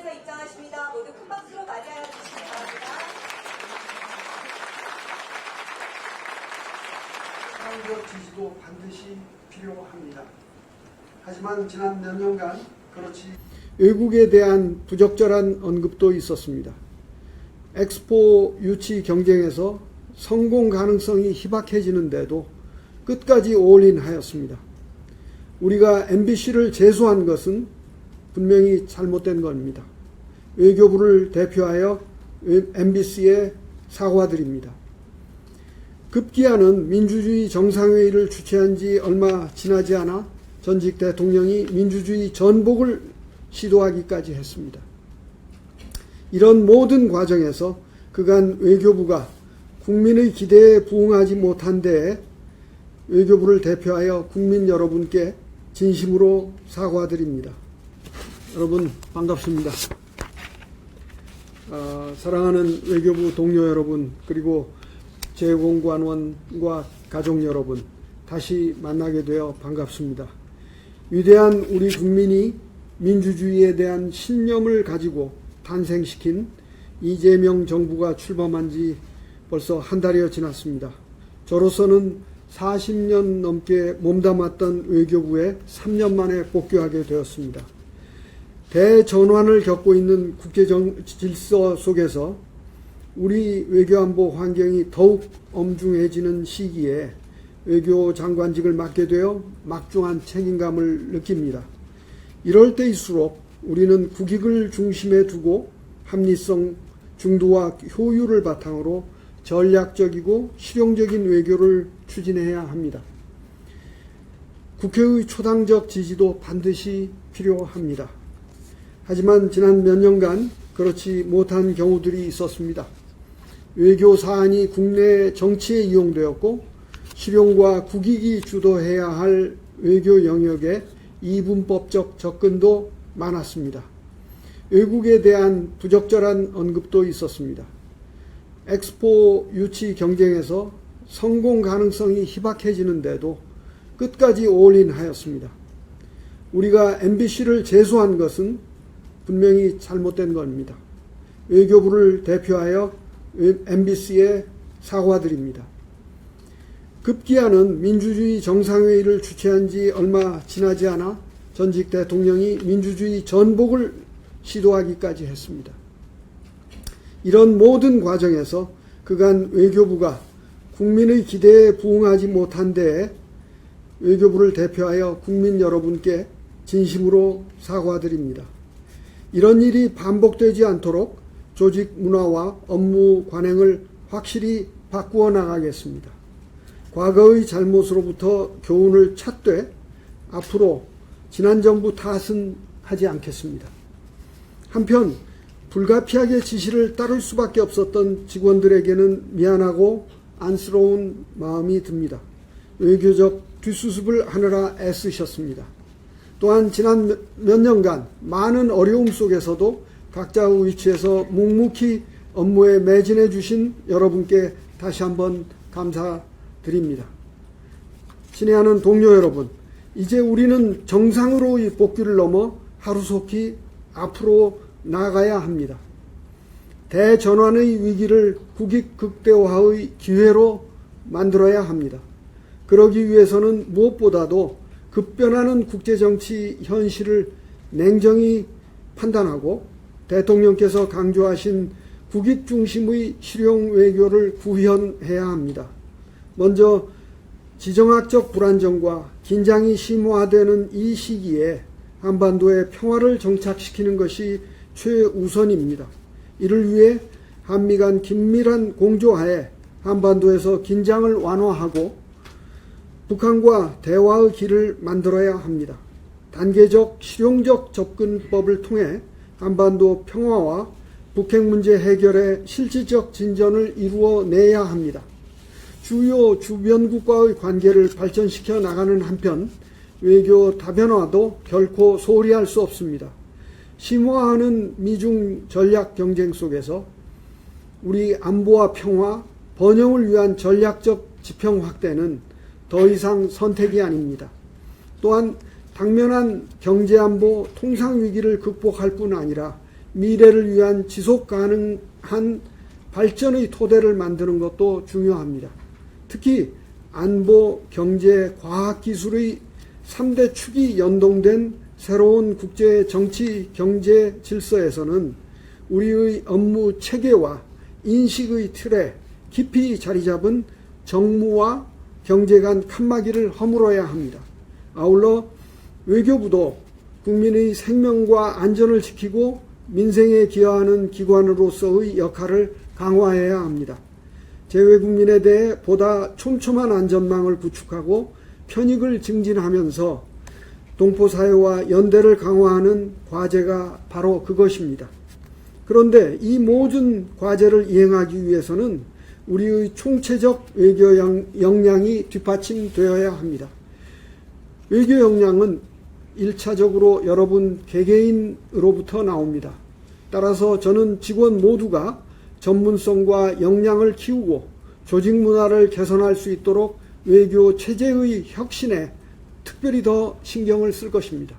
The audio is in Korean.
국회의장께서 입장하십니다. 모두 큰 박수로 맞이하여 주시기 바랍니다. 사회적 지지도 반드시 필요합니다. 하지만 지난 몇 년간 그렇지 외국에 대한 부적절한 언급도 있었습니다. 엑스포 유치 경쟁에서 성공 가능성이 희박해지는데도 끝까지 올인하였습니다. 우리가 MBC를 제소한 것은 분명히 잘못된 겁니다. 외교부를 대표하여 MBC에 사과드립니다. 급기야는 민주주의 정상회의를 주최한 지 얼마 지나지 않아 전직 대통령이 민주주의 전복을 시도하기까지 했습니다. 이런 모든 과정에서 그간 외교부가 국민의 기대에 부응하지 못한 데에 외교부를 대표하여 국민 여러분께 진심으로 사과드립니다. 여러분 반갑습니다. 사랑하는 외교부 동료 여러분, 그리고 재공관원과 가족 여러분, 다시 만나게 되어 반갑습니다. 위대한 우리 국민이 민주주의에 대한 신념을 가지고 탄생시킨 이재명 정부가 출범한 지 벌써 한 달여 지났습니다. 저로서는 40년 넘게 몸담았던 외교부에 3년 만에 복귀하게 되었습니다. 대전환을 겪고 있는 국제 질서 속에서 우리 외교안보 환경이 더욱 엄중해지는 시기에 외교 장관직을 맡게 되어 막중한 책임감을 느낍니다. 이럴 때일수록 우리는 국익을 중심에 두고 합리성, 중도와 효율을 바탕으로 전략적이고 실용적인 외교를 추진해야 합니다. 국회의 초당적 지지도 반드시 필요합니다. 하지만 지난 몇 년간 그렇지 못한 경우들이 있었습니다. 외교 사안이 국내 정치에 이용되었고 실용과 국익이 주도해야 할 외교 영역에 이분법적 접근도 많았습니다. 외국에 대한 부적절한 언급도 있었습니다. 엑스포 유치 경쟁에서 성공 가능성이 희박해지는데도 끝까지 올인하였습니다. 우리가 MBC를 제소한 것은 분명히 잘못된 겁니다. 외교부를 대표하여 MBC에 사과드립니다. 급기야는 민주주의 정상회의를 주최한 지 얼마 지나지 않아 전직 대통령이 민주주의 전복을 시도하기까지 했습니다. 이런 모든 과정에서 그간 외교부가 국민의 기대에 부응하지 못한 데에 외교부를 대표하여 국민 여러분께 진심으로 사과드립니다. 이런 일이 반복되지 않도록 조직 문화와 업무 관행을 확실히 바꾸어 나가겠습니다. 과거의 잘못으로부터 교훈을 찾되 앞으로 지난 정부 탓은 하지 않겠습니다. 한편 불가피하게 지시를 따를 수밖에 없었던 직원들에게는 미안하고 안쓰러운 마음이 듭니다. 외교적 뒷수습을 하느라 애쓰셨습니다. 또한 지난 몇 년간 많은 어려움 속에서도 각자의 위치에서 묵묵히 업무에 매진해 주신 여러분께 다시 한번 감사드립니다. 친애하는 동료 여러분, 이제 우리는 정상으로의 복귀를 넘어 하루속히 앞으로 나가야 합니다. 대전환의 위기를 국익 극대화의 기회로 만들어야 합니다. 그러기 위해서는 무엇보다도 급변하는 국제정치 현실을 냉정히 판단하고 대통령께서 강조하신 국익 중심의 실용 외교를 구현해야 합니다. 먼저 지정학적 불안정과 긴장이 심화되는 이 시기에 한반도의 평화를 정착시키는 것이 최우선입니다. 이를 위해 한미 간 긴밀한 공조하에 한반도에서 긴장을 완화하고 북한과 대화의 길을 만들어야 합니다. 단계적 실용적 접근법을 통해 한반도 평화와 북핵 문제 해결에 실질적 진전을 이루어내야 합니다. 주요 주변국과의 관계를 발전시켜 나가는 한편 외교 다변화도 결코 소홀히 할 수 없습니다. 심화하는 미중 전략 경쟁 속에서 우리 안보와 평화, 번영을 위한 전략적 지평 확대는 더 이상 선택이 아닙니다. 또한 당면한 경제안보 통상위기를 극복할 뿐 아니라 미래를 위한 지속 가능한 발전의 토대를 만드는 것도 중요합니다. 특히 안보, 경제, 과학기술의 3대 축이 연동된 새로운 국제 정치, 경제 질서에서는 우리의 업무 체계와 인식의 틀에 깊이 자리 잡은 정무와 경제 간 칸막이를 허물어야 합니다. 아울러 외교부도 국민의 생명과 안전을 지키고 민생에 기여하는 기관으로서의 역할을 강화해야 합니다. 재외국민에 대해 보다 촘촘한 안전망을 구축하고 편익을 증진하면서 동포사회와 연대를 강화하는 과제가 바로 그것입니다. 그런데 이 모든 과제를 이행하기 위해서는 우리의 총체적 외교 역량이 뒷받침되어야 합니다. 외교 역량은 1차적으로 여러분 개개인으로부터 나옵니다. 따라서 저는 직원 모두가 전문성과 역량을 키우고 조직 문화를 개선할 수 있도록 외교 체제의 혁신에 특별히 더 신경을 쓸 것입니다.